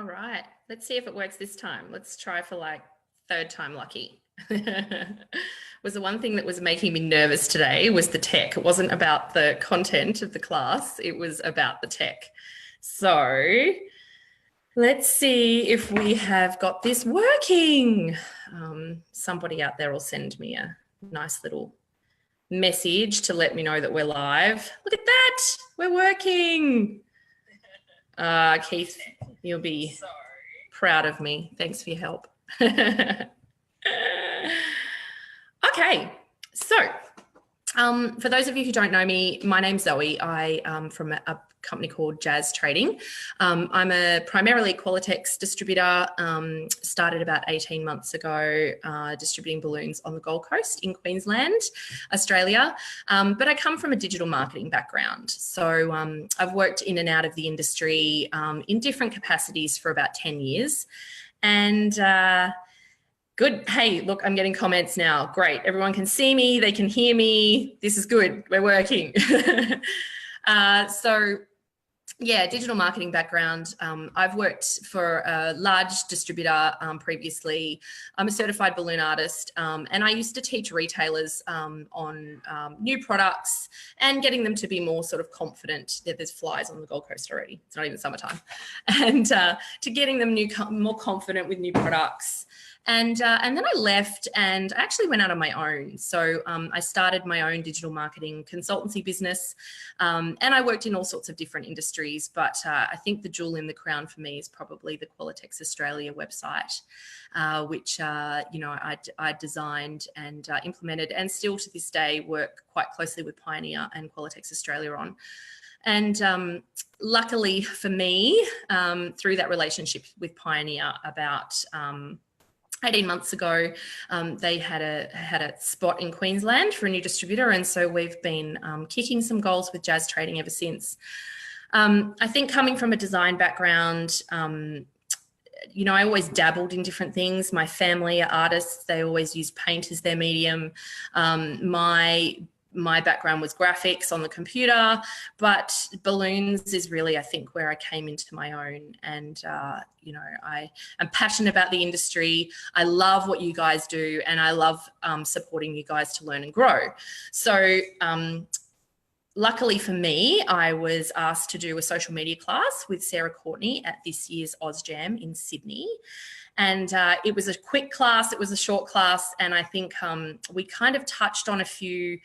All right, let's see if it works this time. Let's try for like third time lucky. Was the one thing that was making me nervous today was the tech. It wasn't about the content of the class, it was about the tech. So let's see if we have got this working. Somebody out there will send me a nice little message to let me know that we're live. Look at that, we're working. Keith, you'll be proud of me. Thanks for your help. Okay, so for those of you who don't know me, my name's Zoe. I am from a company called Jazz Trading. I'm a primarily Qualitex distributor, started about 18 months ago distributing balloons on the Gold Coast in Queensland, Australia. But I come from a digital marketing background. So I've worked in and out of the industry in different capacities for about 10 years. And good. Hey, look, I'm getting comments now. Great. Everyone can see me. They can hear me. This is good. We're working. So yeah, digital marketing background. I've worked for a large distributor previously. I'm a certified balloon artist, and I used to teach retailers on new products and getting them to be more sort of confident that there's flies on the Gold Coast already. It's not even summertime. And to getting them more confident with new products. And then I left and I actually went out on my own. So I started my own digital marketing consultancy business, and I worked in all sorts of different industries. But I think the jewel in the crown for me is probably the Qualitex Australia website, which I designed and implemented, and still to this day work quite closely with Pioneer and Qualitex Australia on. And luckily for me, through that relationship with Pioneer, about 18 months ago, they had a spot in Queensland for a new distributor, and so we've been kicking some goals with Jazz Trading ever since. I think coming from a design background, I always dabbled in different things. My family are artists; they always used paint as their medium. My background was graphics on the computer, but balloons is really, I think, where I came into my own. And, I am passionate about the industry. I love what you guys do, and I love supporting you guys to learn and grow. So luckily for me, I was asked to do a social media class with Sarah Courtney at this year's AusJam in Sydney. And it was a quick class, it was a short class, and I think we kind of touched on a few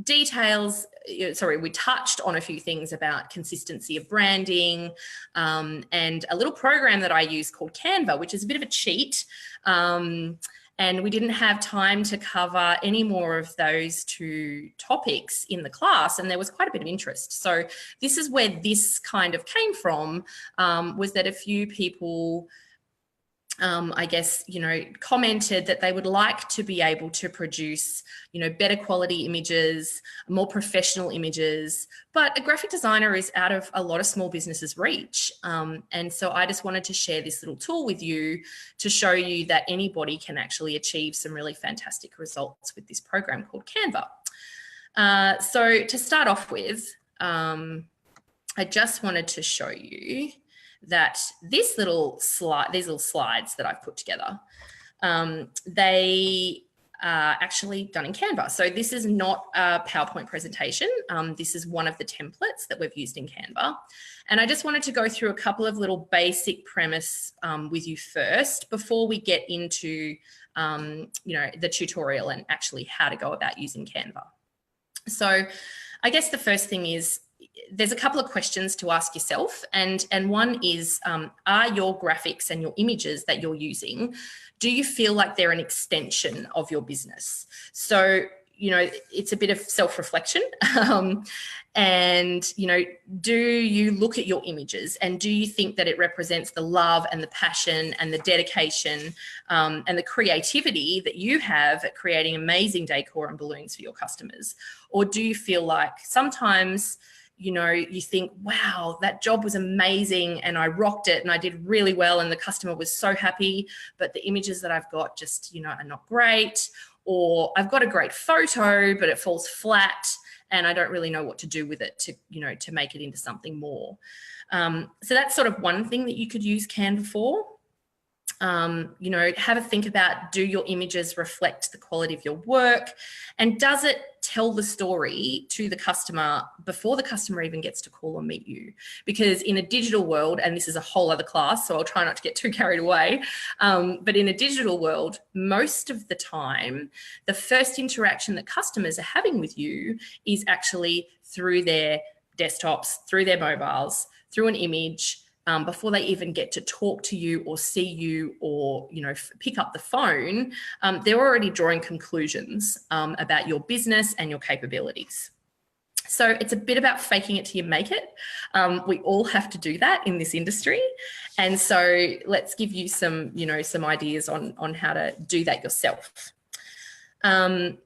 details. We touched on a few things about consistency of branding, and a little program that I use called Canva, which is a bit of a cheat. And we didn't have time to cover any more of those two topics in the class, and there was quite a bit of interest. So this is where this kind of came from, was that a few people commented that they would like to be able to produce, better quality images, more professional images, but a graphic designer is out of a lot of small businesses' reach. And so I just wanted to share this little tool with you to show you that anybody can actually achieve some really fantastic results with this program called Canva. So to start off with, I just wanted to show you that these little slides that I've put together, they are actually done in Canva. So this is not a PowerPoint presentation. This is one of the templates that we've used in Canva. And I just wanted to go through a couple of little basic premise with you first before we get into, the tutorial and actually how to go about using Canva. So I guess the first thing is, there's a couple of questions to ask yourself, and one is, are your graphics and your images that you're using, do you feel like they're an extension of your business? So, it's a bit of self-reflection, and, do you look at your images and do you think that it represents the love and the passion and the dedication and the creativity that you have at creating amazing decor and balloons for your customers? Or do you feel like sometimes you think, wow, that job was amazing and I rocked it and I did really well and the customer was so happy, but the images that I've got just, are not great, or I've got a great photo, but it falls flat and I don't really know what to do with it to, to make it into something more. So that's sort of one thing that you could use Canva for. Have a think about, do your images reflect the quality of your work, and does it tell the story to the customer before the customer even gets to call or meet you? Because in a digital world, and this is a whole other class, so I'll try not to get too carried away, but in a digital world, most of the time, the first interaction that customers are having with you is actually through their desktops, through their mobiles, through an image, before they even get to talk to you or see you or, pick up the phone. They're already drawing conclusions about your business and your capabilities. So it's a bit about faking it till you make it. We all have to do that in this industry. And so let's give you some, some ideas on how to do that yourself. I've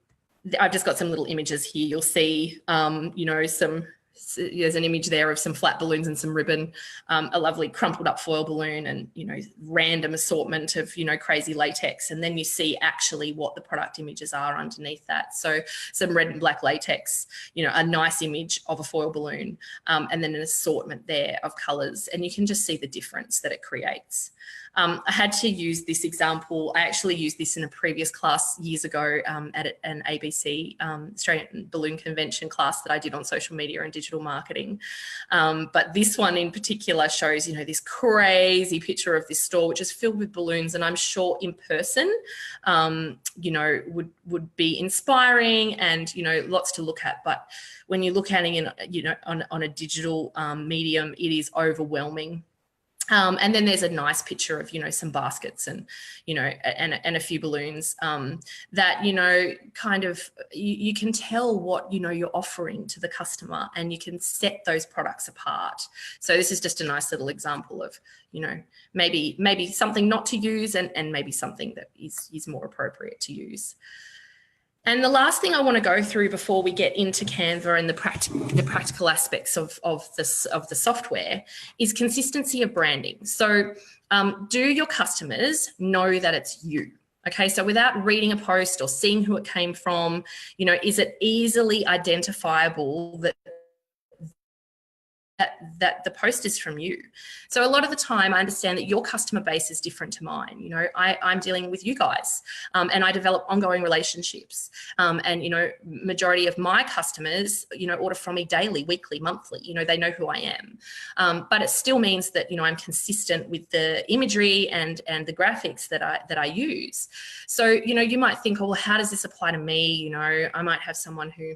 just got some little images here. You'll see, there's an image there of some flat balloons and some ribbon, a lovely crumpled up foil balloon, and, random assortment of, crazy latex. And then you see actually what the product images are underneath that. So some red and black latex, a nice image of a foil balloon, and then an assortment there of colors. And you can just see the difference that it creates. I had to use this example. I actually used this in a previous class years ago at an ABC Australian Balloon Convention class that I did on social media and digital marketing. But this one in particular shows, this crazy picture of this store, which is filled with balloons. And I'm sure in person, would be inspiring and, lots to look at. But when you look at it on a digital medium, it is overwhelming. And then there's a nice picture of, some baskets and, and a few balloons that, kind of, you can tell what, you're offering to the customer, and you can set those products apart. So this is just a nice little example of, maybe something not to use and maybe something that is more appropriate to use. And the last thing I want to go through before we get into Canva and the practical aspects of the software is consistency of branding. So do your customers know that it's you? Okay, so without reading a post or seeing who it came from, is it easily identifiable that the post is from you? So a lot of the time I understand that your customer base is different to mine. I'm dealing with you guys, and I develop ongoing relationships. And, majority of my customers, order from me daily, weekly, monthly, they know who I am. But it still means that, I'm consistent with the imagery and the graphics that I use. So, you might think, oh, well, how does this apply to me? I might have someone who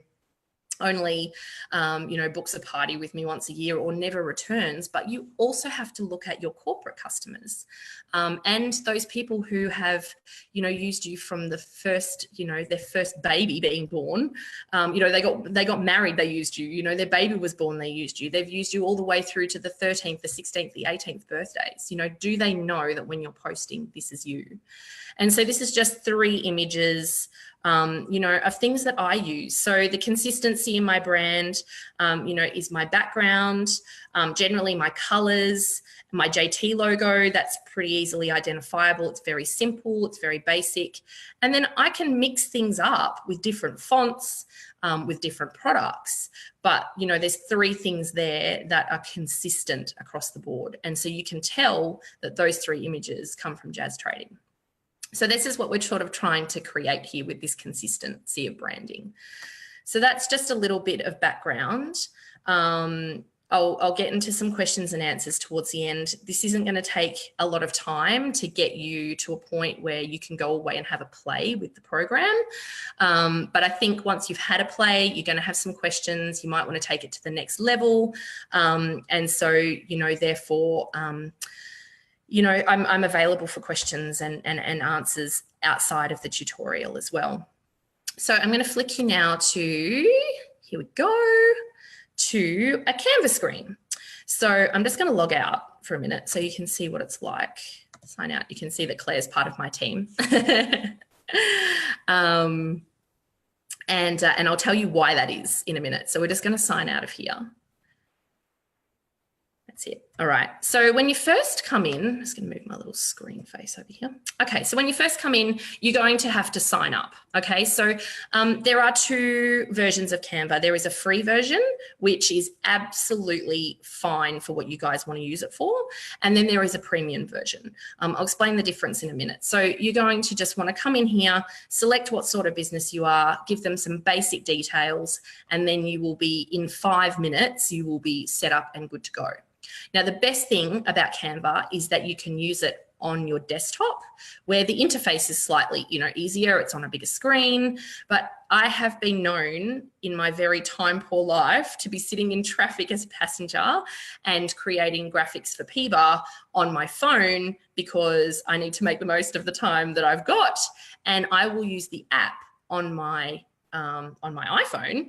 only, books a party with me once a year or never returns, but you also have to look at your corporate customers and those people who have, used you from the first, their first baby being born. They got married, they used you, their baby was born, they used you. They've used you all the way through to the 13th, the 16th, the 18th birthdays. Do they know that when you're posting, this is you? And so this is just 3 images, of things that I use. So the consistency in my brand, is my background, generally my colors, my JT logo, that's pretty easily identifiable. It's very simple, it's very basic. And then I can mix things up with different fonts, with different products. But, there's 3 things there that are consistent across the board. And so you can tell that those 3 images come from Jazz Trading. So this is what we're sort of trying to create here with this consistency of branding. So that's just a little bit of background. I'll get into some questions and answers towards the end. This isn't going to take a lot of time to get you to a point where you can go away and have a play with the program. But I think once you've had a play, you're going to have some questions. You might want to take it to the next level. And so, therefore, I'm available for questions and answers outside of the tutorial as well. So I'm going to flick you now to, here we go, to a Canva screen. So I'm just going to log out for a minute so you can see what it's like. Sign out. You can see that Claire's part of my team. And I'll tell you why that is in a minute. So we're just going to sign out of here. That's it. All right. So when you first come in, I'm just going to move my little screen face over here. Okay. So when you first come in, you're going to have to sign up. Okay. So there are two versions of Canva. There is a free version, which is absolutely fine for what you guys want to use it for. And then there is a premium version. I'll explain the difference in a minute. So you're going to just want to come in here, select what sort of business you are, give them some basic details, and then you will be in 5 minutes, you will be set up and good to go. Now, the best thing about Canva is that you can use it on your desktop where the interface is slightly, easier. It's on a bigger screen, but I have been known in my very time poor life to be sitting in traffic as a passenger and creating graphics for PBAR on my phone because I need to make the most of the time that I've got. And I will use the app on my iPhone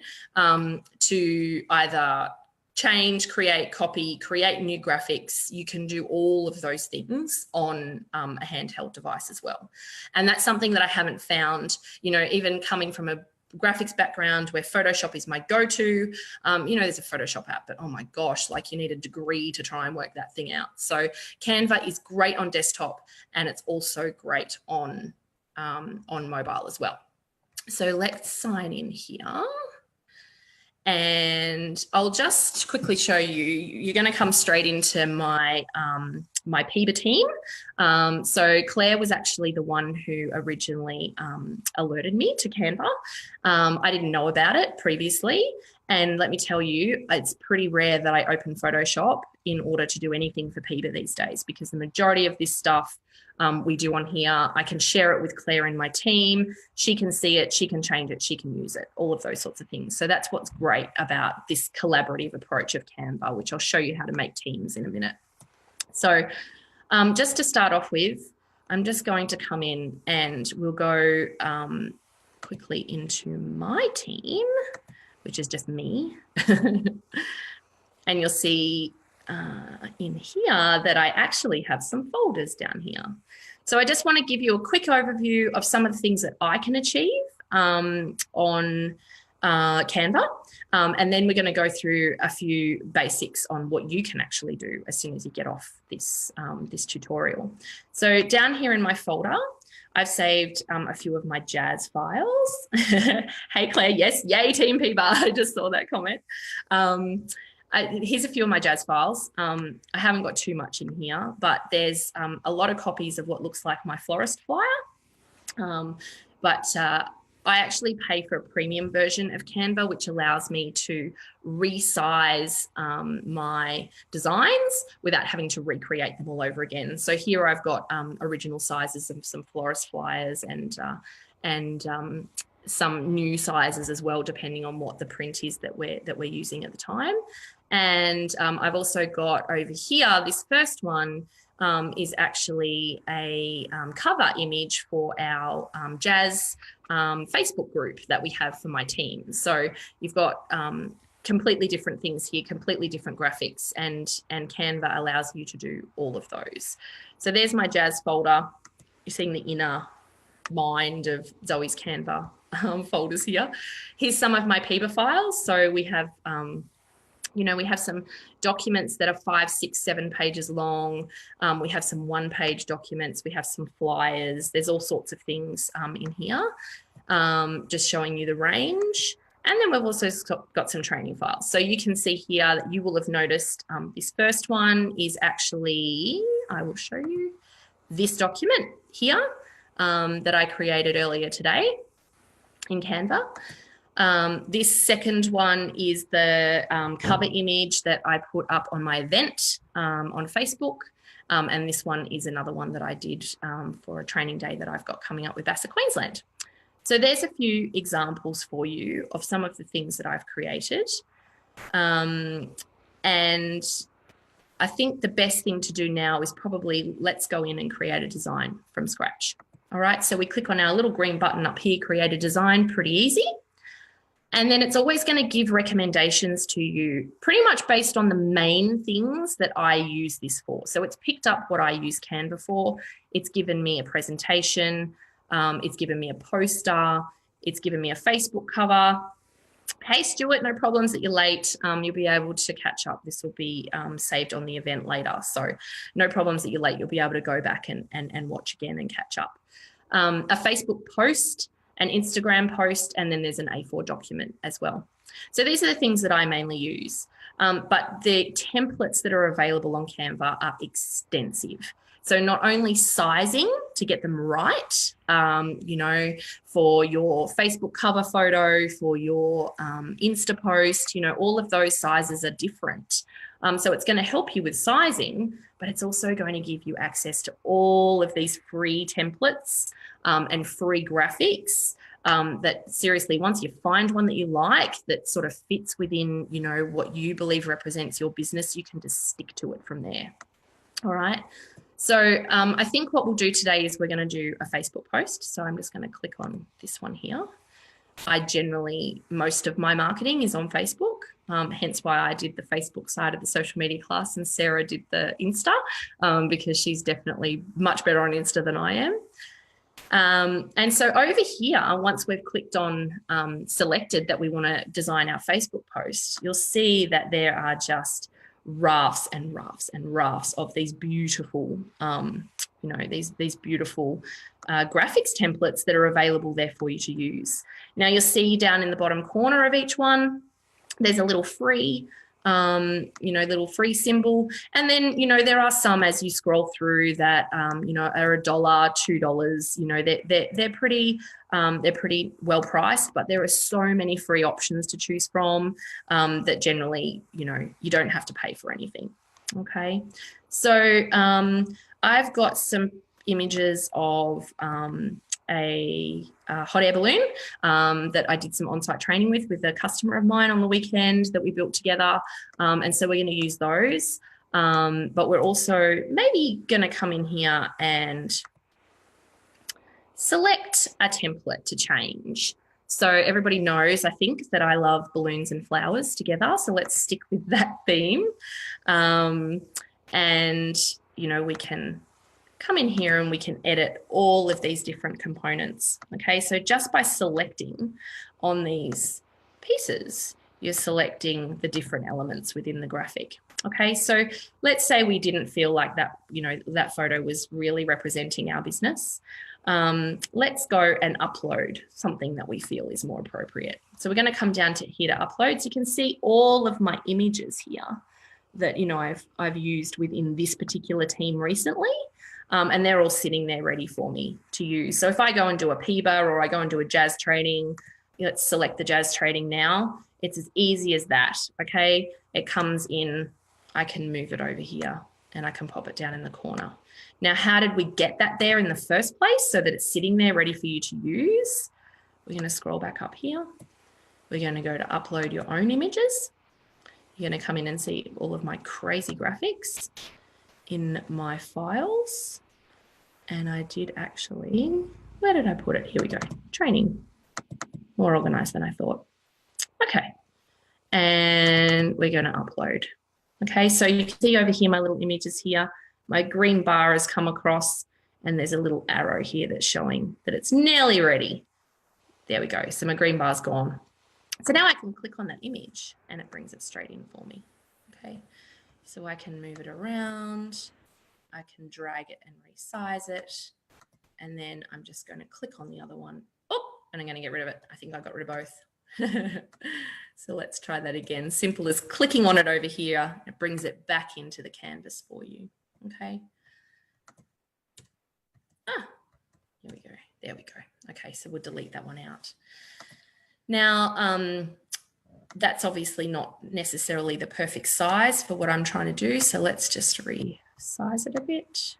to either change, create, copy, create new graphics. You can do all of those things on a handheld device as well. And that's something that I haven't found, even coming from a graphics background where Photoshop is my go-to. There's a Photoshop app, but oh my gosh, like you need a degree to try and work that thing out. So Canva is great on desktop and it's also great on mobile as well. So let's sign in here. And I'll just quickly show you, you're going to come straight into my my PBAR team. So Claire was actually the one who originally alerted me to Canva. I didn't know about it previously. And let me tell you, it's pretty rare that I open Photoshop in order to do anything for PBAR these days because the majority of this stuff we do on here. I can share it with Claire in my team. She can see it, she can change it, she can use it, all of those sorts of things. So that's what's great about this collaborative approach of Canva, which I'll show you how to make teams in a minute. So just to start off with, I'm just going to come in and we'll go quickly into my team, which is just me. And you'll see in here that I actually have some folders down here. So I just want to give you a quick overview of some of the things that I can achieve on Canva. And then we're going to go through a few basics on what you can actually do as soon as you get off this, this tutorial. So down here in my folder, I've saved a few of my jazz files. Hey, Claire, yes, yay, Team PBAR. I just saw that comment. Here's a few of my jazz files. I haven't got too much in here, but there's a lot of copies of what looks like my florist flyer. But I actually pay for a premium version of Canva, which allows me to resize my designs without having to recreate them all over again. So here I've got original sizes of some florist flyers and some new sizes as well, depending on what the print is that we're using at the time. And I've also got over here, this first one is actually a cover image for our jazz Facebook group that we have for my team. So you've got completely different things here, completely different graphics, and Canva allows you to do all of those. So there's my jazz folder. You're seeing the inner mind of Zoe's Canva folders here. Here's some of my PBAR files. So we have, we have some documents that are 5, 6, 7 pages long. We have some one-page documents. We have some flyers. There's all sorts of things in here, just showing you the range. And then we've also got some training files. So you can see here that you will have noticed this first one is actually, I will show you this document here that I created earlier today in Canva. This second one is the cover image that I put up on my event on Facebook. And this one is another one that I did for a training day that I've got coming up with BASA Queensland. So there's a few examples for you of some of the things that I've created. And I think the best thing to do now is probably let's go in and create a design from scratch. All right, so we click on our little green button up here, create a design, pretty easy. And then it's always going to give recommendations to you pretty much based on the main things that I use this for. So it's picked up what I use Canva for. It's given me a presentation. It's given me a poster. It's given me a Facebook cover. Hey, Stuart, no problems that you're late. You'll be able to catch up. This will be saved on the event later. So no problems that you're late. You'll be able to go back and watch again and catch up. A Facebook post, an Instagram post, and then there's an A4 document as well. So these are the things that I mainly use. But the templates that are available on Canva are extensive. So not only sizing to get them right, you know, for your Facebook cover photo, for your Insta post, you know, all of those sizes are different. So it's going to help you with sizing, but it's also going to give you access to all of these free templates and free graphics that seriously, once you find one that you like that sort of fits within, you know, what you believe represents your business, you can just stick to it from there. All right. So I think what we'll do today is we're going to do a Facebook post. So I'm just going to click on this one here. Most of my marketing is on Facebook, hence why I did the Facebook side of the social media class and Sarah did the Insta because she's definitely much better on Insta than I am. And so over here, once we've clicked on selected that we want to design our Facebook post, you'll see that there are just rafts and rafts and rafts of these beautiful, you know, these beautiful graphics templates that are available there for you to use. Now you'll see down in the bottom corner of each one, there's a little free, you know, little free symbol. And then, you know, there are some as you scroll through that, you know, are $1, $2, you know, they're pretty well priced, but there are so many free options to choose from that generally, you know, you don't have to pay for anything. Okay. So I've got some images of a hot air balloon that I did some on-site training with a customer of mine on the weekend that we built together. And so we're going to use those. But we're also maybe going to come in here and select a template to change. So everybody knows, I think, that I love balloons and flowers together. So let's stick with that theme. And, you know, we can come in here and we can edit all of these different components. Okay, so just by selecting on these pieces, you're selecting the different elements within the graphic. Okay, so let's say we didn't feel like that, you know, that photo was really representing our business. Let's go and upload something that we feel is more appropriate. So we're going to come down to here to upload. So you can see all of my images here that, you know, I've used within this particular team recently. And they're all sitting there ready for me to use. So if I go and do a PBA or I go and do a jazz training, let's select the jazz training now. It's as easy as that, okay? It comes in, I can move it over here and I can pop it down in the corner. Now, how did we get that there in the first place so that it's sitting there ready for you to use? We're going to scroll back up here. We're going to go to upload your own images. You're going to come in and see all of my crazy graphics in my files. And I did actually, where did I put it? Here we go, training. More organized than I thought. Okay, and we're going to upload. Okay, so you can see over here my little images here. My green bar has come across and there's a little arrow here that's showing that it's nearly ready. There we go, so my green bar's gone. So now I can click on that image and it brings it straight in for me. Okay, so I can move it around. I can drag it and resize it. And then I'm just going to click on the other one. Oh, and I'm going to get rid of it. I think I got rid of both. So let's try that again. Simple as clicking on it over here. It brings it back into the canvas for you. Okay. Here we go. There we go. Okay, so we'll delete that one out. Now, that's obviously not necessarily the perfect size for what I'm trying to do. So let's just resize it a bit.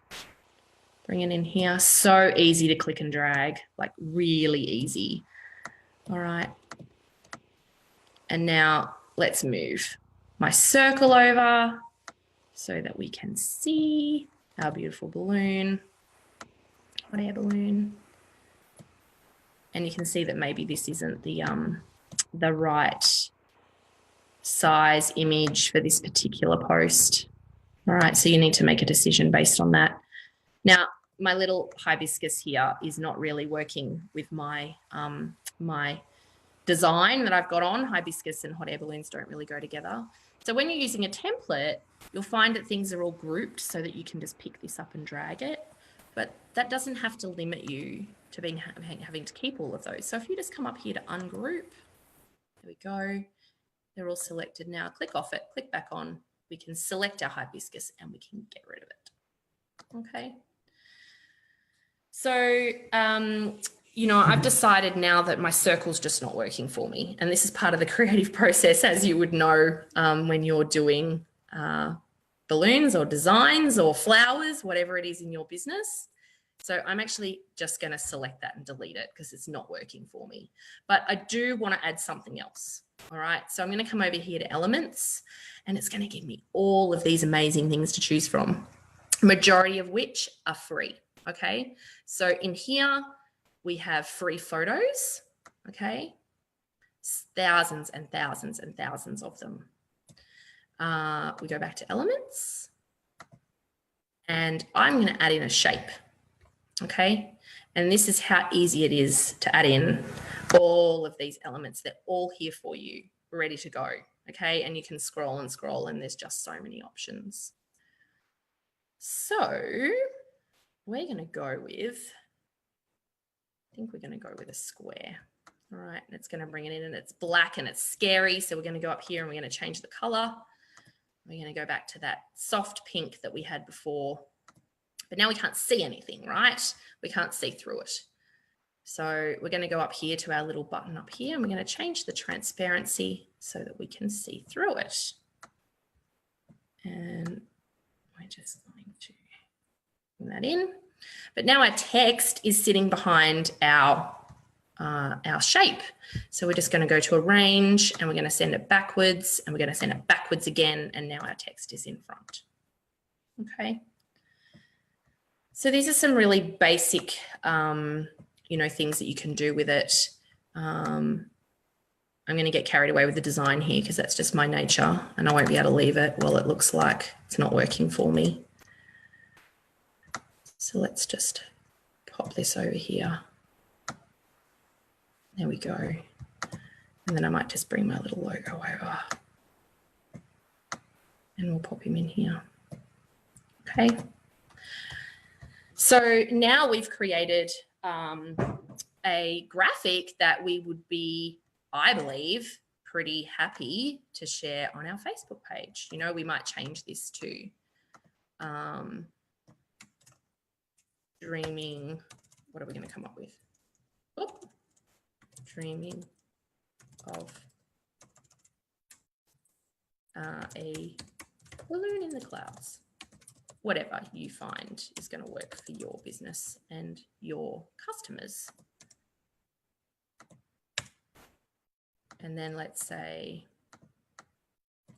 Bring it in here. So easy to click and drag, like really easy. All right. And now let's move my circle over so that we can see our beautiful balloon, hot air balloon. And you can see that maybe this isn't the right size image for this particular post. All right, so you need to make a decision based on that. Now, my little hibiscus here is not really working with my design that I've got on. Hibiscus and hot air balloons don't really go together. So when you're using a template, you'll find that things are all grouped so that you can just pick this up and drag it. But that doesn't have to limit you to having to keep all of those. So if you just come up here to ungroup, there we go. They're all selected now. Click off it, click back on. We can select our hibiscus and we can get rid of it. Okay. So, you know, I've decided now that my circle's just not working for me. And this is part of the creative process, as you would know, when you're doing balloons or designs or flowers, whatever it is in your business. So I'm actually just going to select that and delete it because it's not working for me. But I do want to add something else. All right. So I'm going to come over here to elements and it's going to give me all of these amazing things to choose from, majority of which are free. Okay. So in here we have free photos. Okay. Thousands and thousands and thousands of them. We go back to elements and I'm going to add in a shape. Okay. And this is how easy it is to add in all of these elements. They're all here for you, ready to go. Okay. And you can scroll and scroll and there's just so many options. So we're going to go with, I think we're going to go with a square. All right. And it's going to bring it in and it's black and it's scary. So we're going to go up here and we're going to change the color. We're going to go back to that soft pink that we had before. But now we can't see anything, right? We can't see through it. So we're going to go up here to our little button up here and we're going to change the transparency so that we can see through it. And we're just going to bring that in. But now our text is sitting behind our shape. So we're just going to go to arrange and we're going to send it backwards and we're going to send it backwards again. And now our text is in front. Okay. So these are some really basic, you know, things that you can do with it. I'm going to get carried away with the design here because that's just my nature and I won't be able to leave it while it looks like it's not working for me. So let's just pop this over here. There we go. And then I might just bring my little logo over and we'll pop him in here. Okay. So now we've created a graphic that we would be, I believe, pretty happy to share on our Facebook page. You know, we might change this to dreaming, what are we going to come up with? Oop. Dreaming of a balloon in the clouds. Whatever you find is going to work for your business and your customers. And then let's say,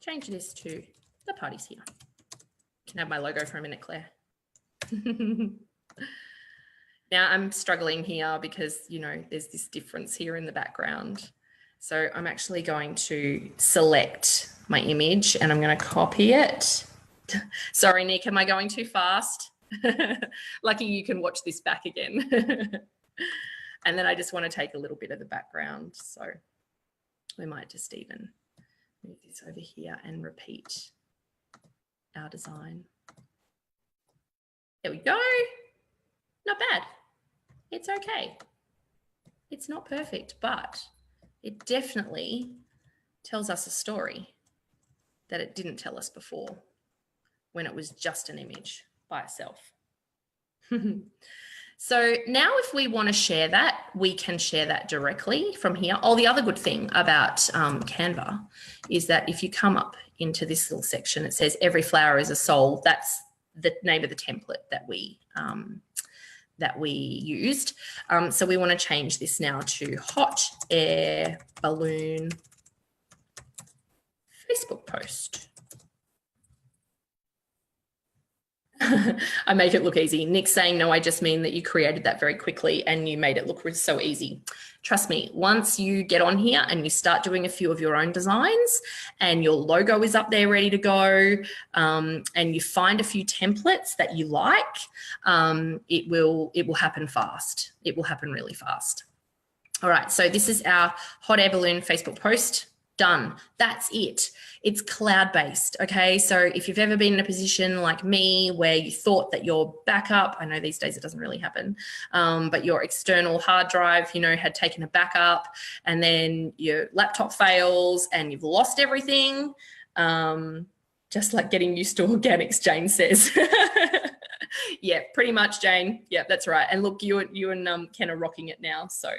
change this to the party's here. You can have my logo for a minute, Claire. Now I'm struggling here because, you know, there's this difference here in the background. So I'm actually going to select my image and I'm going to copy it. Sorry, Nick, am I going too fast? Lucky you can watch this back again. And then I just want to take a little bit of the background. So we might just even move this over here and repeat our design. There we go. Not bad. It's okay. It's not perfect, but it definitely tells us a story that it didn't tell us before when it was just an image by itself. So now if we want to share that, we can share that directly from here. Oh, the other good thing about Canva is that if you come up into this little section, it says every flower is a soul. That's the name of the template that we used. So we want to change this now to hot air balloon Facebook post. I make it look easy. Nick's saying, no, I just mean that you created that very quickly and you made it look so easy. Trust me, once you get on here and you start doing a few of your own designs and your logo is up there ready to go, and you find a few templates that you like, it will happen fast. It will happen really fast. All right, so this is our hot air balloon Facebook post. Done. That's it. It's cloud-based, okay? So if you've ever been in a position like me where you thought that your backup, I know these days it doesn't really happen, but your external hard drive, you know, had taken a backup and then your laptop fails and you've lost everything, just like getting used to organics, Jane says. Yeah, pretty much, Jane. Yeah, that's right. And look, you and Ken are rocking it now. So,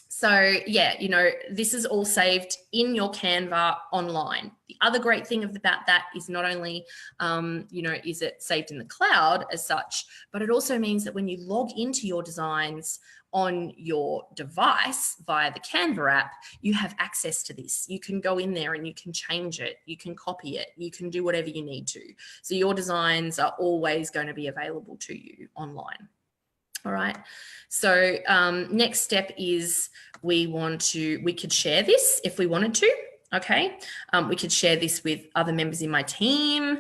so yeah, you know, this is all saved in your Canva online. The other great thing about that is not only, you know, is it saved in the cloud as such, but it also means that when you log into your designs on your device via the Canva app, you have access to this. You can go in there and you can change it. You can copy it. You can do whatever you need to. So your designs are always going to be available to you online. All right. So next step is we could share this if we wanted to. Okay. We could share this with other members in my team.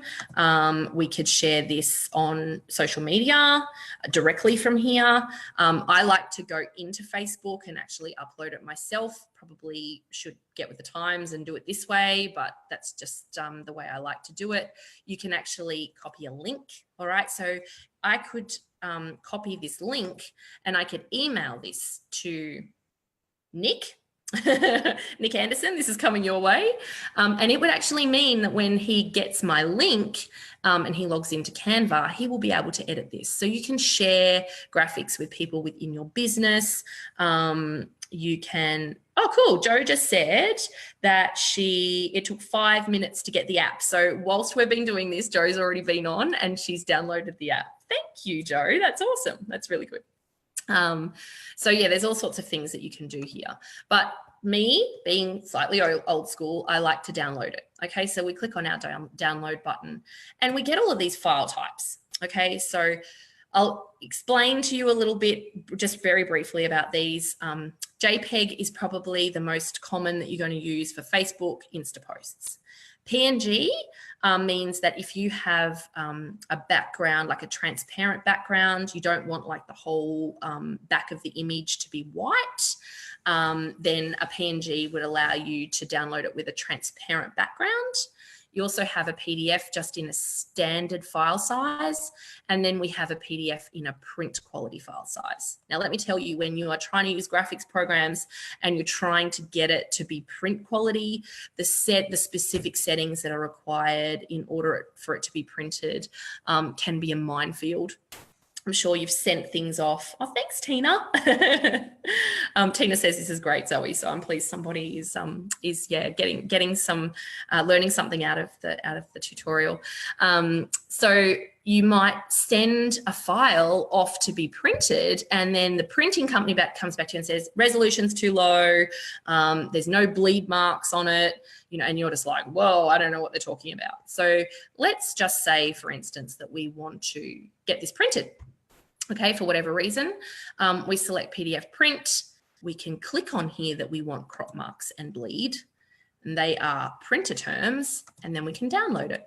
We could share this on social media directly from here. I like to go into Facebook and actually upload it myself. Probably should get with the times and do it this way, but that's just the way I like to do it. You can actually copy a link. All right. So I could copy this link and I could email this to Nick. Nick Anderson, this is coming your way. And it would actually mean that when he gets my link and he logs into Canva, he will be able to edit this. So you can share graphics with people within your business. You can, oh, cool. Joe just said that it took 5 minutes to get the app. So whilst we've been doing this, Joe's already been on and she's downloaded the app. Thank you, Joe. That's awesome. That's really good. So yeah, there's all sorts of things that you can do here, but me being slightly old school, I like to download it. Okay. So we click on our download button and we get all of these file types. Okay. So I'll explain to you a little bit, just very briefly about these. JPEG is probably the most common that you're going to use for Facebook Insta posts. PNG means that if you have a background, like a transparent background, you don't want like the whole back of the image to be white, then a PNG would allow you to download it with a transparent background. You also have a PDF just in a standard file size, and then we have a PDF in a print quality file size. Now, let me tell you, when you are trying to use graphics programs and you're trying to get it to be print quality, the specific settings that are required in order for it to be printed can be a minefield. I'm sure you've sent things off. Oh, thanks, Tina. Tina says this is great, Zoe. So I'm pleased somebody is getting some learning something out of the tutorial. So you might send a file off to be printed, and then the printing company comes back to you and says resolution's too low. There's no bleed marks on it, you know, and you're just like, whoa, I don't know what they're talking about. So let's just say, for instance, that we want to get this printed. Okay, for whatever reason, we select PDF print. We can click on here that we want crop marks and bleed, and they are printer terms, and then we can download it.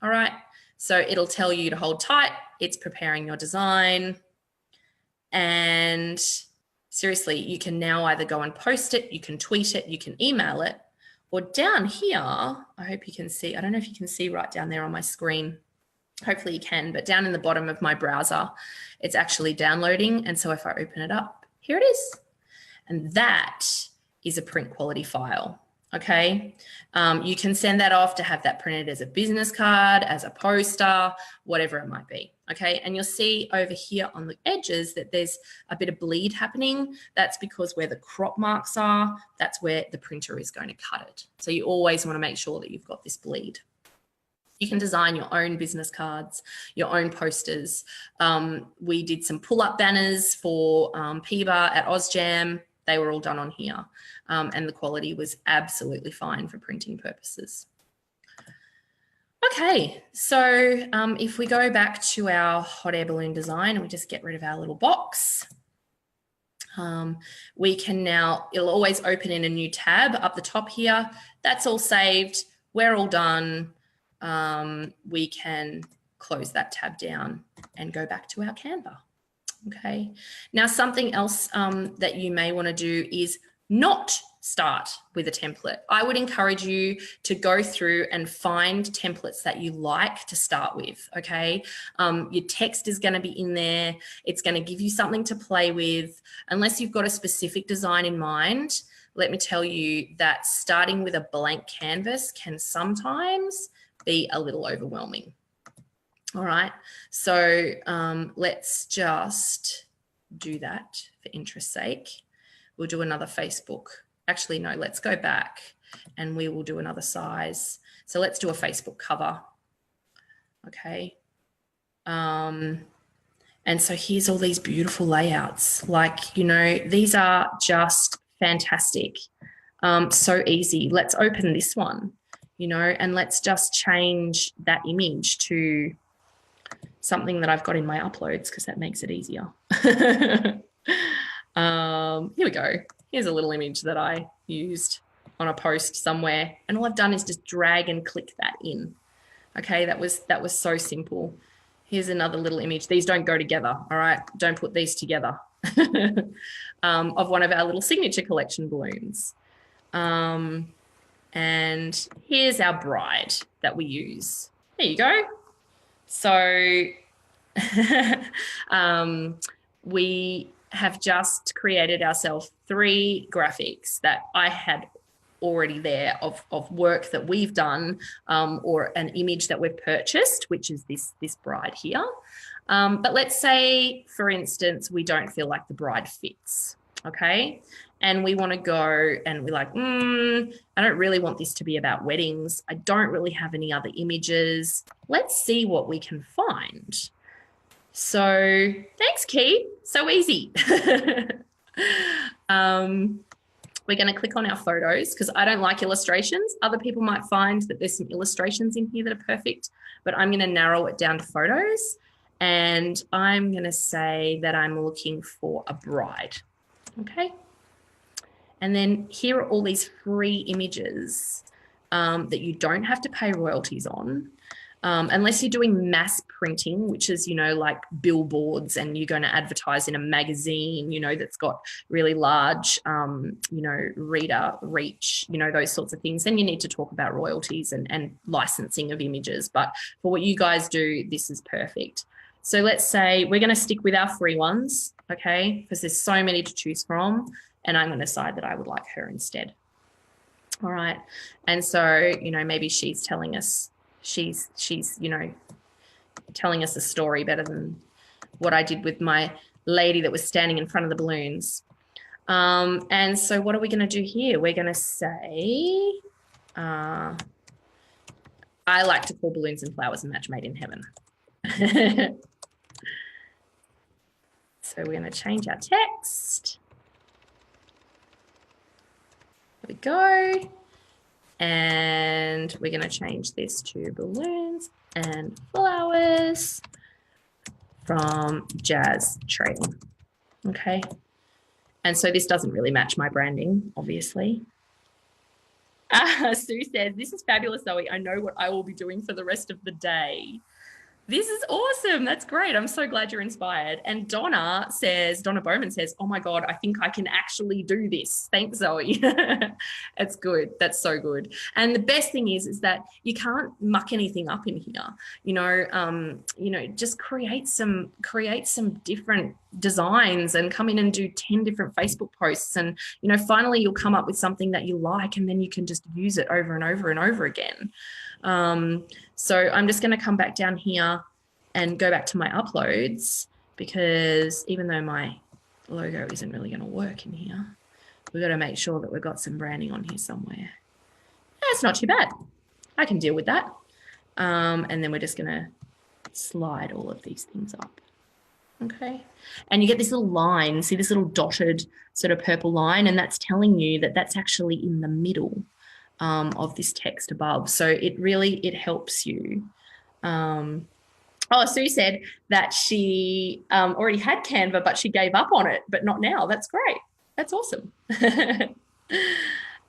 All right, so it'll tell you to hold tight. It's preparing your design, and seriously, you can now either go and post it, you can tweet it, you can email it, or down here, I hope you can see, I don't know if you can see right down there on my screen. Hopefully you can, but down in the bottom of my browser, it's actually downloading. And so if I open it up, here it is. And that is a print quality file. Okay. You can send that off to have that printed as a business card, as a poster, whatever it might be. Okay. And you'll see over here on the edges that there's a bit of bleed happening. That's because where the crop marks are, that's where the printer is going to cut it. So you always want to make sure that you've got this bleed. You can design your own business cards, your own posters. We did some pull-up banners for PBA at OzJam. They were all done on here, and the quality was absolutely fine for printing purposes. Okay, so if we go back to our hot air balloon design and we just get rid of our little box, we can now, it'll always open in a new tab up the top here. That's all saved. We're all done. We can close that tab down and go back to our Canva. Okay. Now, something else that you may want to do is not start with a template. I would encourage you to go through and find templates that you like to start with. Okay. Your text is going to be in there. It's going to give you something to play with. Unless you've got a specific design in mind, let me tell you that starting with a blank canvas can sometimes be a little overwhelming. All right, so let's just do that for interest's sake. We'll do another Facebook. Actually, no, let's go back and we will do another size. So let's do a Facebook cover. Okay. And so here's all these beautiful layouts. Like, you know, these are just fantastic. So easy. Let's open this one, you know, and let's just change that image to something that I've got in my uploads because that makes it easier. Here we go. Here's a little image that I used on a post somewhere, and all I've done is just drag and click that in. Okay, that was so simple. Here's another little image. These don't go together, all right? Don't put these together. Of one of our little signature collection balloons. And here's our bride that we use. There you go. So we have just created ourselves 3 graphics that I had already there of work that we've done, or an image that we've purchased, which is this bride here. But let's say, for instance, we don't feel like the bride fits, okay? And we want to go and we're like, I don't really want this to be about weddings. I don't really have any other images. Let's see what we can find. So thanks, Keith. So easy. We're going to click on our photos because I don't like illustrations. Other people might find that there's some illustrations in here that are perfect, but I'm going to narrow it down to photos. And I'm going to say that I'm looking for a bride. Okay. And then here are all these free images that you don't have to pay royalties on, unless you're doing mass printing, which is, you know, like billboards, and you're going to advertise in a magazine, you know, that's got really large, you know, reader reach, you know, those sorts of things. Then you need to talk about royalties and licensing of images. But for what you guys do, this is perfect. So let's say we're going to stick with our free ones, okay, because there's so many to choose from. And I'm going to decide that I would like her instead. All right. And so, you know, maybe she's telling us, she's, you know, telling us a story better than what I did with my lady that was standing in front of the balloons. And so what are we going to do here? We're going to say, I like to call balloons and flowers a match made in heaven. So we're going to change our text. There we go. And we're going to change this to balloons and flowers from Jazz Trading. Okay. And so this doesn't really match my branding, obviously. Sue says, this is fabulous, Zoe. I know what I will be doing for the rest of the day. This is awesome. That's great. I'm so glad you're inspired. And Donna Bowman says, oh my God, I think I can actually do this. Thanks, Zoe. It's good. That's so good. And the best thing is that you can't muck anything up in here. You know, just create some different designs and come in and do 10 different Facebook posts. And, you know, finally you'll come up with something that you like, and then you can just use it over and over and over again. So I'm just going to come back down here and go back to my uploads, because even though my logo isn't really going to work in here, we've got to make sure that we've got some branding on here somewhere. That's not too bad. I can deal with that. And then we're just going to slide all of these things up. Okay. And you get this little line, see this little dotted sort of purple line, and that's telling you that that's actually in the middle of this text above. So it helps you. Sue said that she already had Canva, but she gave up on it, but not now. That's great. That's awesome.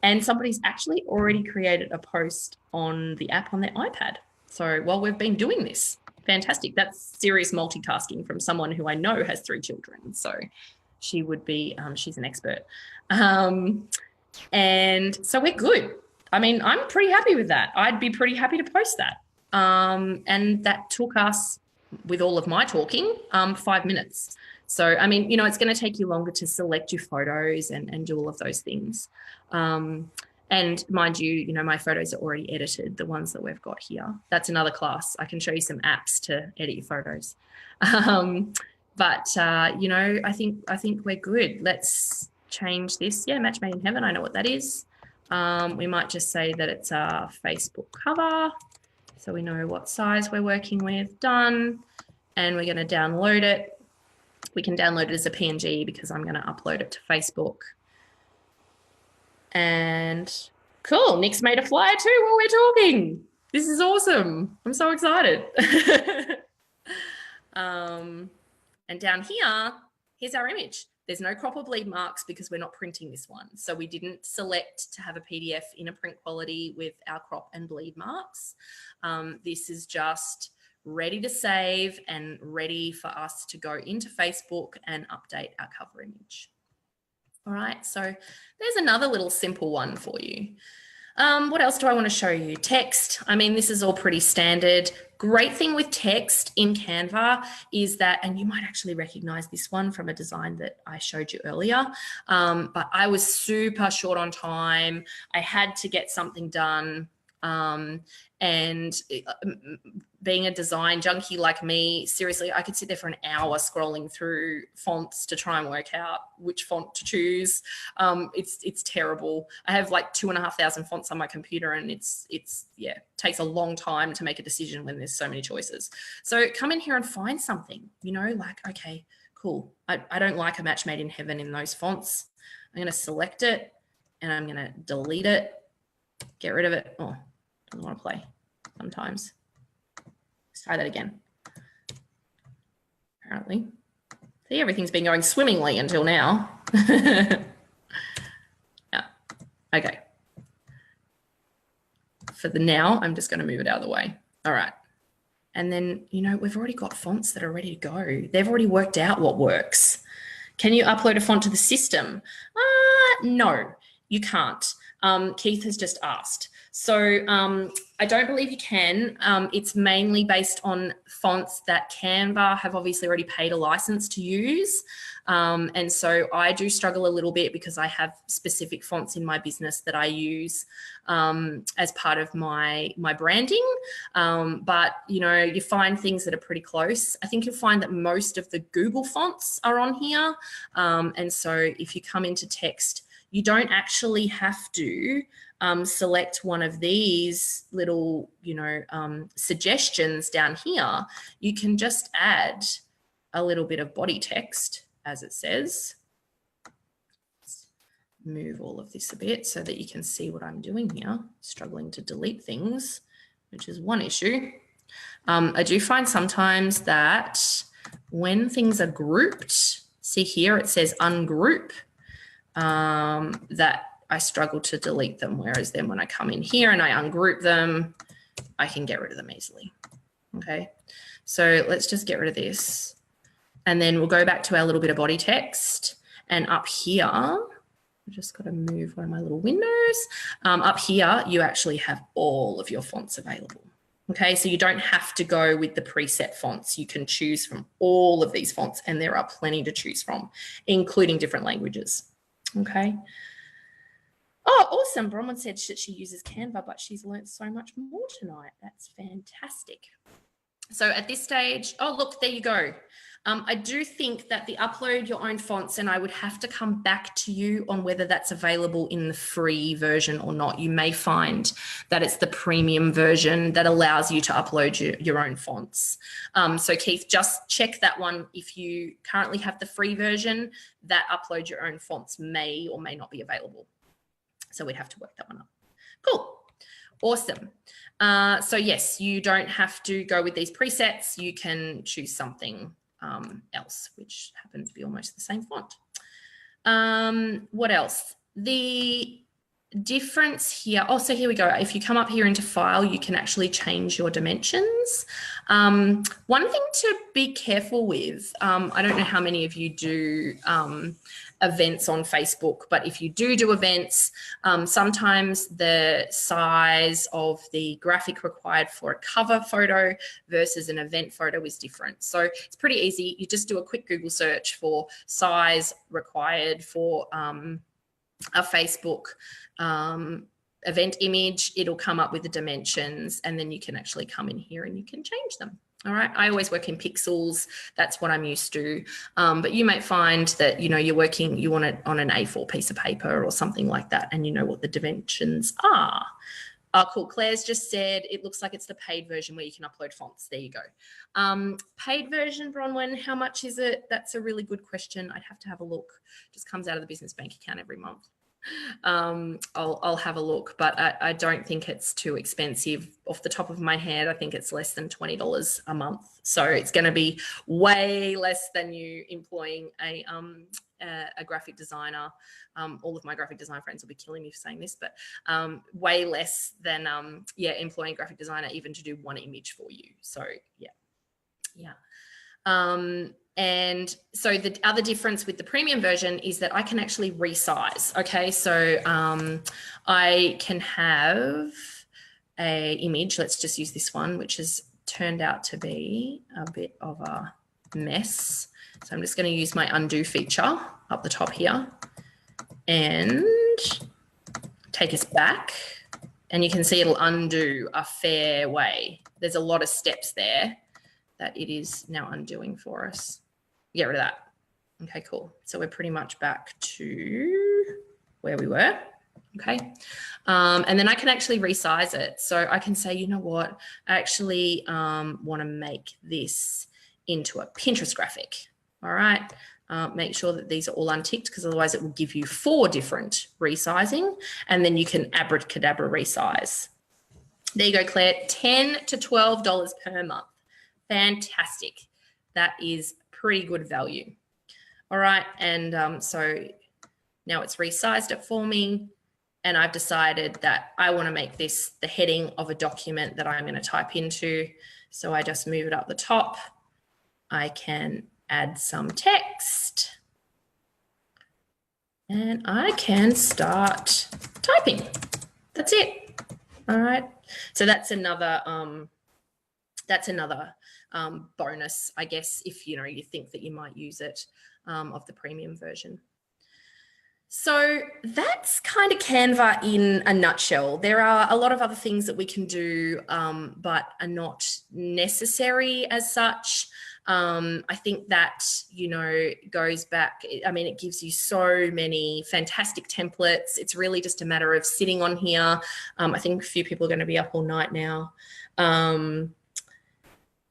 And somebody's actually already created a post on the app on their iPad. So while we've been doing this, fantastic. That's serious multitasking from someone who I know has 3 children. So she would be, she's an expert. And so we're good. I mean, I'm pretty happy with that. I'd be pretty happy to post that. And that took us, with all of my talking, 5 minutes. So, I mean, you know, it's going to take you longer to select your photos and do all of those things. And mind you, you know, my photos are already edited, the ones that we've got here. That's another class. I can show you some apps to edit your photos. But you know, I think we're good. Let's change this. Yeah, Match Made in Heaven. I know what that is. We might just say that it's a Facebook cover, so we know what size we're working with. Done. And we're going to download it. We can download it as a PNG because I'm going to upload it to Facebook. And cool, Nick's made a flyer too while we're talking. This is awesome. I'm so excited. And down here, here's our image. There's no crop or bleed marks because we're not printing this one. So we didn't select to have a PDF in a print quality with our crop and bleed marks. This is just ready to save and ready for us to go into Facebook and update our cover image. All right, so there's another little simple one for you. What else do I want to show you? Text. I mean, this is all pretty standard. Great thing with text in Canva is that, and you might actually recognize this one from a design that I showed you earlier, but I was super short on time. I had to get something done. And being a design junkie like me, seriously, I could sit there for an hour scrolling through fonts to try and work out which font to choose. It's terrible. I have like 2,500 fonts on my computer, and it's yeah, takes a long time to make a decision when there's so many choices. So come in here and find something, you know, like, okay, cool. I don't like a Match Made in Heaven in those fonts. I'm going to select it and I'm going to delete it, get rid of it. Oh, doesn't want to play sometimes. Let's try that again. Apparently. See, everything's been going swimmingly until now. Yeah. Okay. For the now, I'm just going to move it out of the way. All right. And then, you know, we've already got fonts that are ready to go. They've already worked out what works. Can you upload a font to the system? No, you can't. Keith has just asked. So I don't believe you can. It's mainly based on fonts that Canva have obviously already paid a license to use. And so I do struggle a little bit because I have specific fonts in my business that I use as part of my branding. But, you know, you find things that are pretty close. I think you'll find that most of the Google fonts are on here. And so if you come into text, you don't actually have to select one of these little, you know, suggestions down here. You can just add a little bit of body text, as it says. Let's move all of this a bit so that you can see what I'm doing here. Struggling to delete things, which is one issue. I do find sometimes that when things are grouped, see here it says ungroup, that I struggle to delete them, whereas then when I come in here and I ungroup them, I can get rid of them easily. Okay, so let's just get rid of this. And then we'll go back to our little bit of body text. And up here, I've just got to move one of my little windows. Up here, you actually have all of your fonts available. Okay, so you don't have to go with the preset fonts. You can choose from all of these fonts, and there are plenty to choose from, including different languages. Okay. Oh, awesome. Bronwyn said that she uses Canva, but she's learned so much more tonight. That's fantastic. So at this stage, oh, look, there you go. I do think that the upload your own fonts, and I would have to come back to you on whether that's available in the free version or not. You may find that it's the premium version that allows you to upload your own fonts. So Keith, just check that one. If you currently have the free version, that upload your own fonts may or may not be available. So we'd have to work that one up. Cool. Awesome. So yes, you don't have to go with these presets. You can choose something else, which happens to be almost the same font. What else? The difference here. Oh, so here we go. If you come up here into file, you can actually change your dimensions. One thing to be careful with, I don't know how many of you do events on Facebook, but if you do events, sometimes the size of the graphic required for a cover photo versus an event photo is different. So it's pretty easy. You just do a quick Google search for size required for a Facebook event image. It'll come up with the dimensions, and then you can actually come in here and you can change them. All right. I always work in pixels. That's what I'm used to. But you might find that, you want it on an A4 piece of paper or something like that, and you know what the dimensions are. Cool. Claire's just said it looks like it's the paid version where you can upload fonts. There you go. Paid version, Bronwyn, how much is it? That's a really good question. I'd have to have a look. Just comes out of the business bank account every month. I'll have a look, but I don't think it's too expensive. Off the top of my head, I think it's less than $20 a month. So it's going to be way less than you employing a graphic designer. All of my graphic design friends will be killing me for saying this, but way less than employing a graphic designer even to do one image for you. So yeah. And so the other difference with the premium version is that I can actually resize. Okay, so I can have a image. Let's just use this one, which has turned out to be a bit of a mess. So I'm just going to use my undo feature up the top here and take us back. And you can see it'll undo a fair way. There's a lot of steps there that it is now undoing for us. Get rid of that. Okay, cool. So we're pretty much back to where we were. Okay. And then I can actually resize it. So I can say, you know what, I actually want to make this into a Pinterest graphic. All right. Make sure that these are all unticked, because otherwise it will give you 4 different resizing, and then you can abracadabra resize. There you go, Claire. $10 to $12 per month. Fantastic. That is pretty good value. All right. And so now it's resized it for me. And I've decided that I want to make this the heading of a document that I'm going to type into. So I just move it up the top. I can add some text. And I can start typing. That's it. All right. So that's another bonus, I guess, if you think that you might use it, of the premium version. So that's kind of Canva in a nutshell. There are a lot of other things that we can do, but are not necessary as such. I think that, goes back. I mean, it gives you so many fantastic templates. It's really just a matter of sitting on here. I think a few people are going to be up all night now.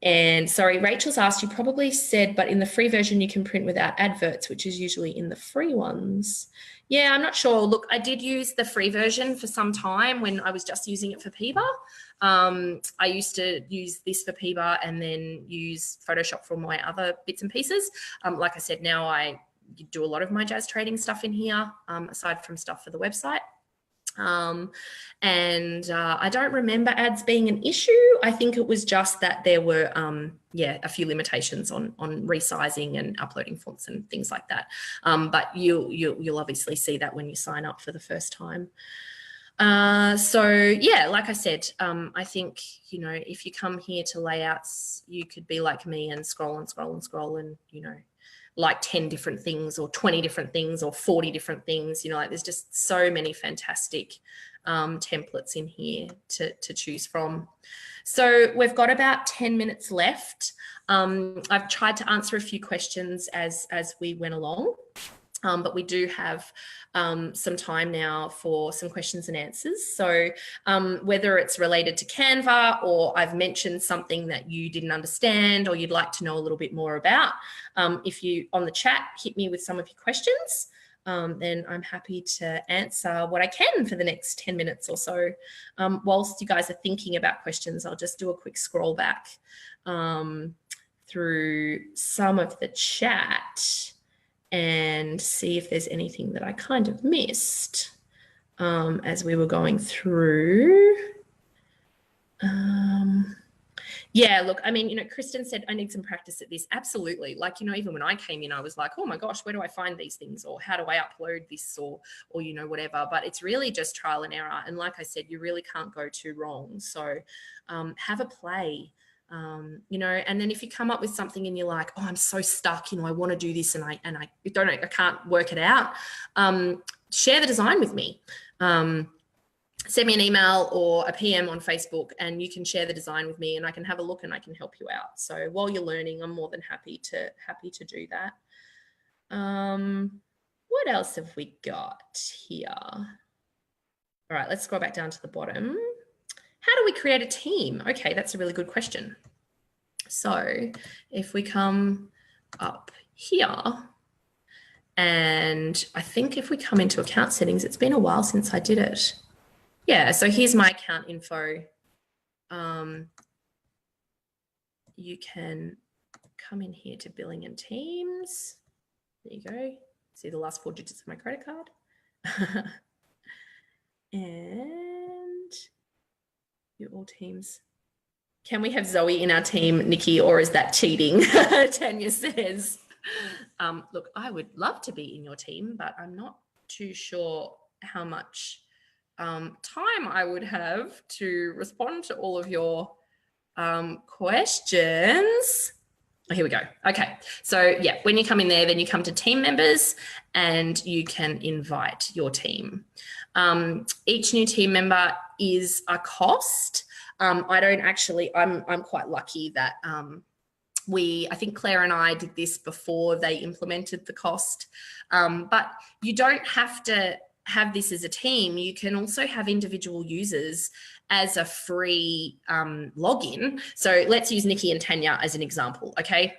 And sorry, Rachel's asked, you probably said, but in the free version, you can print without adverts, which is usually in the free ones. Yeah, I'm not sure. Look, I did use the free version for some time when I was just using it for PBA. I used to use this for PBA and then use Photoshop for my other bits and pieces. Like I said, now I do a lot of my jazz trading stuff in here, aside from stuff for the website. I don't remember ads being an issue. I think it was just that there were, a few limitations on resizing and uploading fonts and things like that. But you'll obviously see that when you sign up for the first time. Like I said, I think, if you come here to layouts, you could be like me and scroll and scroll and scroll and, like 10 different things or 20 different things or 40 different things, there's just so many fantastic templates in here to choose from. So we've got about 10 minutes left. I've tried to answer a few questions as we went along. But we do have some time now for some questions and answers. So whether it's related to Canva or I've mentioned something that you didn't understand or you'd like to know a little bit more about, if you on the chat hit me with some of your questions, then I'm happy to answer what I can for the next 10 minutes or so. Whilst you guys are thinking about questions, I'll just do a quick scroll back through some of the chat and see if there's anything that I kind of missed. as we were going through. Yeah, look, I mean, you know, Kristen said, I need some practice at this. Absolutely. Like, you know, even when I came in, I was like, oh my gosh, where do I find these things? Or how do I upload this or, you know, whatever. But it's really just trial and error. And like I said, you really can't go too wrong. So have a play. You know, and then if you come up with something and you're like, oh, I'm so stuck, you know, I want to do this and I can't work it out. Share the design with me. Send me an email or a PM on Facebook and you can share the design with me and I can have a look and I can help you out. So while you're learning, I'm more than happy to do that. What else have we got here? All right, let's scroll back down to the bottom. How do we create a team? Okay, that's a really good question. So if we come up here, and I think if we come into account settings, it's been a while since I did it. Yeah, so here's my account info. You can come in here to billing and teams. There you go. See the last 4 digits of my credit card. And you all teams. Can we have Zoe in our team, Nikki, or is that cheating? Tanya says. Look, I would love to be in your team, but I'm not too sure how much time I would have to respond to all of your questions. Oh, here we go. Okay. So yeah, when you come in there, then you come to team members and you can invite your team. Each new team member is a cost. I'm quite lucky that I think Claire and I did this before they implemented the cost, but you don't have to have this as a team. You can also have individual users as a free login. So let's use Nikki and Tanya as an example, okay?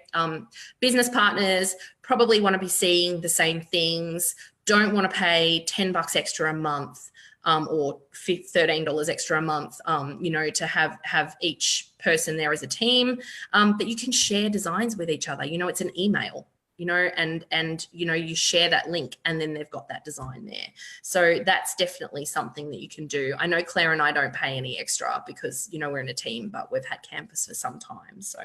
Business partners probably want to be seeing the same things, don't want to pay $10 extra a month or $13 extra a month, you know, to have each person there as a team, but you can share designs with each other. You know, it's an email, you know, and you know, you share that link and then they've got that design there. So that's definitely something that you can do. I know Claire and I don't pay any extra because, you know, we're in a team, but we've had Canvas for some time. So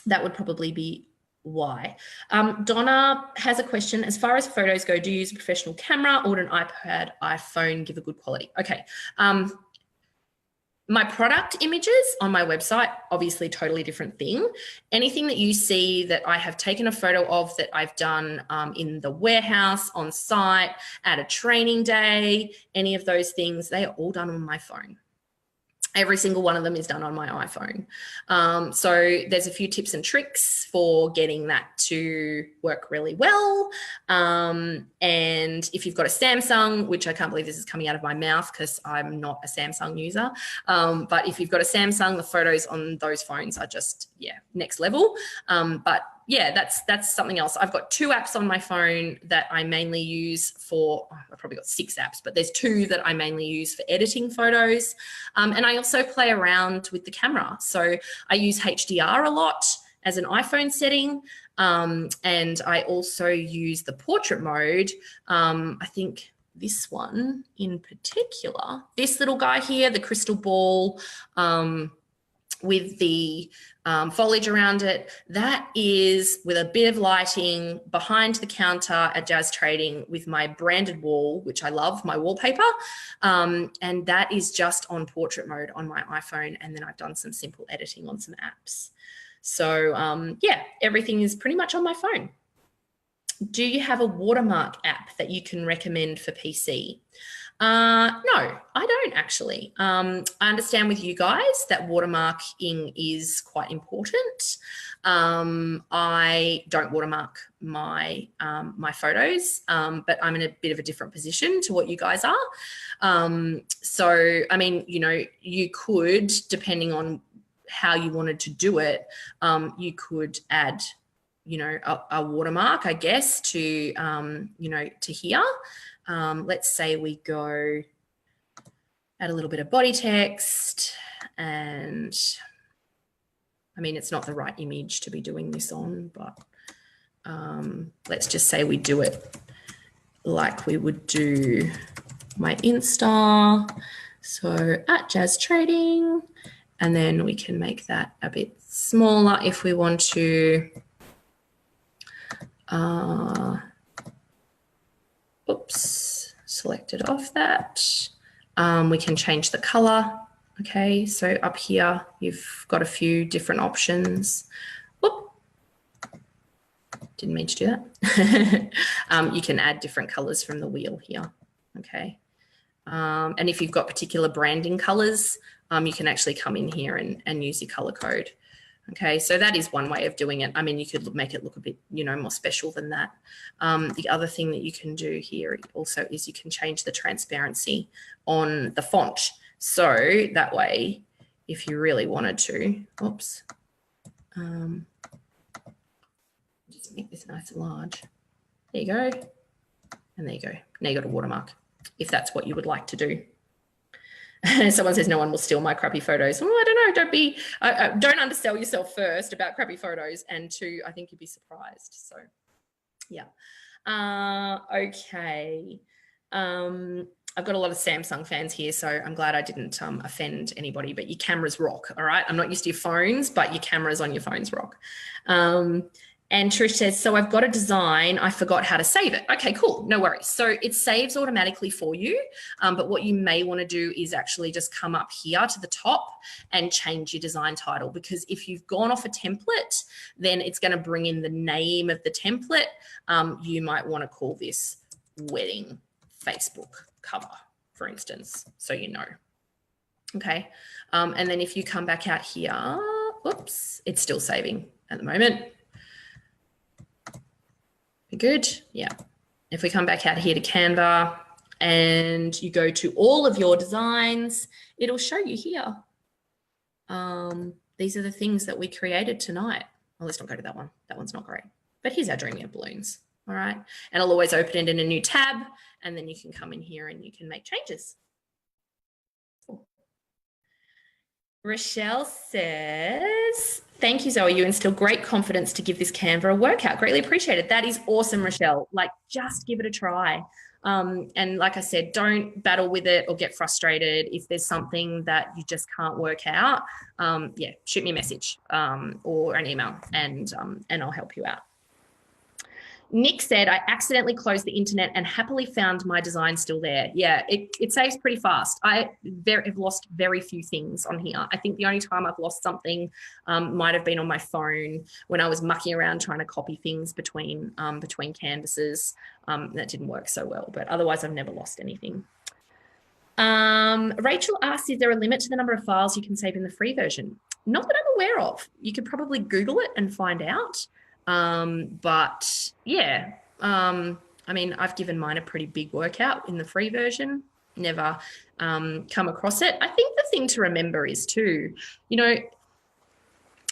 that would probably be why. Donna has a question. As far as photos go, do you use a professional camera or an iPad, iPhone, give a good quality? Okay. My product images on my website, obviously totally different thing. Anything that you see that I have taken a photo of that I've done in the warehouse, on site, at a training day, any of those things, they are all done on my phone. Every single one of them is done on my iPhone. So there's a few tips and tricks for getting that to work really well. And if you've got a Samsung, which I can't believe this is coming out of my mouth because I'm not a Samsung user, but if you've got a Samsung, the photos on those phones are just, yeah, next level. But yeah, that's something else. I've got 2 apps on my phone that I mainly use for, I've probably got 6 apps, but there's 2 that I mainly use for editing photos. And I also play around with the camera. So I use HDR a lot as an iPhone setting. And I also use the portrait mode. I think this one in particular, this little guy here, the crystal ball, with the foliage around it, that is with a bit of lighting behind the counter at Jazz Trading with my branded wall, which I love, my wallpaper. And that is just on portrait mode on my iPhone. And then I've done some simple editing on some apps. So yeah, everything is pretty much on my phone. Do you have a watermark app that you can recommend for PC? No, I don't actually. I understand with you guys that watermarking is quite important. I don't watermark my my photos, but I'm in a bit of a different position to what you guys are. So, I mean, you know, you could, depending on how you wanted to do it, you could add, you know, a watermark, I guess, to, you know, to here. Let's say we go add a little bit of body text, and I mean, it's not the right image to be doing this on, but let's just say we do it like we would do my Insta. So at Jazz Trading, and then we can make that a bit smaller if we want to. Oops, selected off that. We can change the color. Okay, so up here, you've got a few different options. Whoop. Didn't mean to do that. You can add different colors from the wheel here. Okay. And if you've got particular branding colors, you can actually come in here and use your color code. Okay, so that is one way of doing it. I mean, you could make it look a bit, more special than that. The other thing that you can do here also is you can change the transparency on the font. So that way, if you really wanted to, oops, just make this nice and large. There you go. And there you go. Now you got a watermark, if that's what you would like to do. Someone says no one will steal my crappy photos. Well, I don't know. Don't undersell yourself first about crappy photos, and two, I think you'd be surprised. So, yeah. Okay. I've got a lot of Samsung fans here, so I'm glad I didn't offend anybody. But your cameras rock, all right? I'm not used to your phones, but your cameras on your phones rock. And Trish says, so I've got a design, I forgot how to save it. Okay, cool, no worries. So it saves automatically for you, but what you may want to do is actually just come up here to the top and change your design title, because if you've gone off a template, then it's going to bring in the name of the template. You might want to call this wedding Facebook cover, for instance, so you know. Okay, and then if you come back out here, whoops, it's still saving at the moment. Good, yeah. If we come back out here to Canva and you go to all of your designs, it'll show you here. These are the things that we created tonight. Well, let's not go to that one. That one's not great. But here's our dreaming of balloons, all right? And I'll always open it in a new tab, and then you can come in here and you can make changes. Cool. Rochelle says, thank you, Zoe. You instill great confidence to give this Canva a workout. Greatly appreciated. That is awesome, Rochelle. Like, just give it a try. And like I said, don't battle with it or get frustrated. If there's something that you just can't work out, yeah, shoot me a message or an email, and I'll help you out. Nick said, I accidentally closed the internet and happily found my design still there. Yeah, it saves pretty fast. I have lost very few things on here. I think the only time I've lost something might have been on my phone when I was mucking around trying to copy things between canvases. That didn't work so well, but otherwise I've never lost anything. Rachel asked, is there a limit to the number of files you can save in the free version? Not that I'm aware of. You could probably Google it and find out. But yeah, I mean, I've given mine a pretty big workout in the free version, never come across it. I think the thing to remember is too,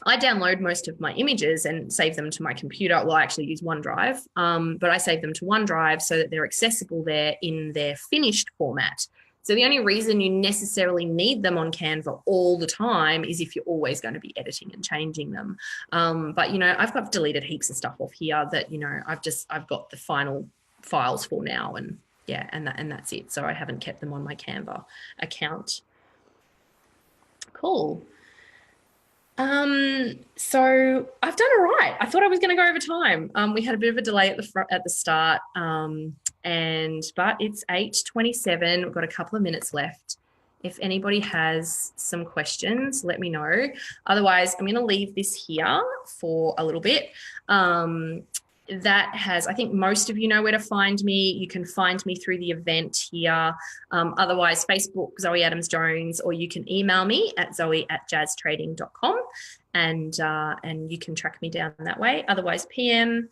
I download most of my images and save them to my computer. Well, I actually use OneDrive, but I save them to OneDrive so that they're accessible there in their finished format. So the only reason you necessarily need them on Canva all the time is if you're always going to be editing and changing them. But, I've got deleted heaps of stuff off here that, I've got the final files for now, and yeah, and that's it. So I haven't kept them on my Canva account. Cool. So I've done all right. I thought I was going to go over time. We had a bit of a delay at the start, but it's 8:27. We've got a couple of minutes left. If anybody has some questions, let me know. Otherwise, I'm going to leave this here for a little bit. I think most of you know where to find me. You can find me through the event here. Otherwise, Facebook, Zoe Adams Jones, or you can email me at zoe@jazztrading.com, and you can track me down that way. Otherwise, PM.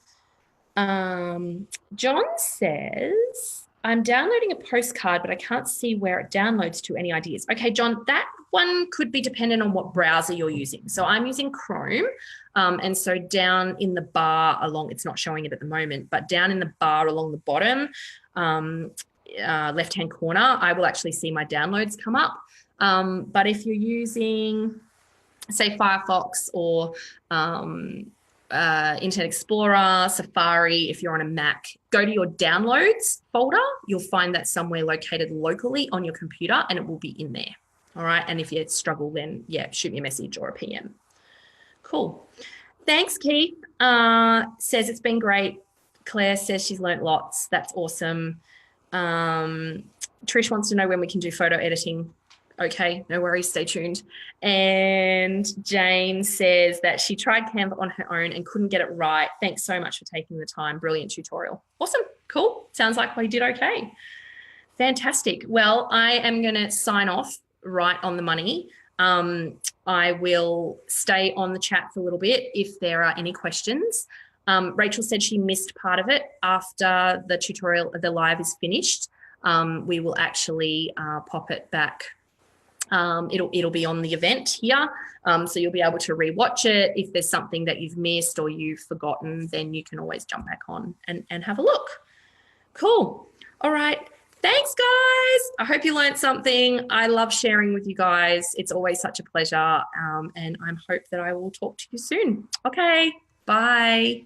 John says, I'm downloading a postcard, but I can't see where it downloads to. Any ideas? Okay, John, that one could be dependent on what browser you're using. So I'm using Chrome. And so down in the bar it's not showing it at the moment, but down in the bar along the bottom, left-hand corner, I will actually see my downloads come up. But if you're using, say, Firefox or Internet Explorer, Safari, if you're on a Mac, go to your downloads folder. You'll find that somewhere located locally on your computer and it will be in there. All right. And if you struggle, then yeah, shoot me a message or a PM. Cool. Thanks, Keith. Says it's been great. Claire says she's learnt lots. That's awesome. Trish wants to know when we can do photo editing. Okay, no worries, stay tuned. And Jane says that she tried Canva on her own and couldn't get it right. Thanks so much for taking the time. Brilliant tutorial. Awesome, cool. Sounds like we did okay. Fantastic. Well, I am going to sign off right on the money. I will stay on the chat for a little bit if there are any questions. Rachel said she missed part of it. After the tutorial, the live is finished, we will actually pop it back. It'll be on the event here. So you'll be able to rewatch it. If there's something that you've missed or you've forgotten, then you can always jump back on and have a look. Cool. All right. Thanks, guys. I hope you learned something. I love sharing with you guys. It's always such a pleasure. And I hope that I will talk to you soon. Okay. Bye.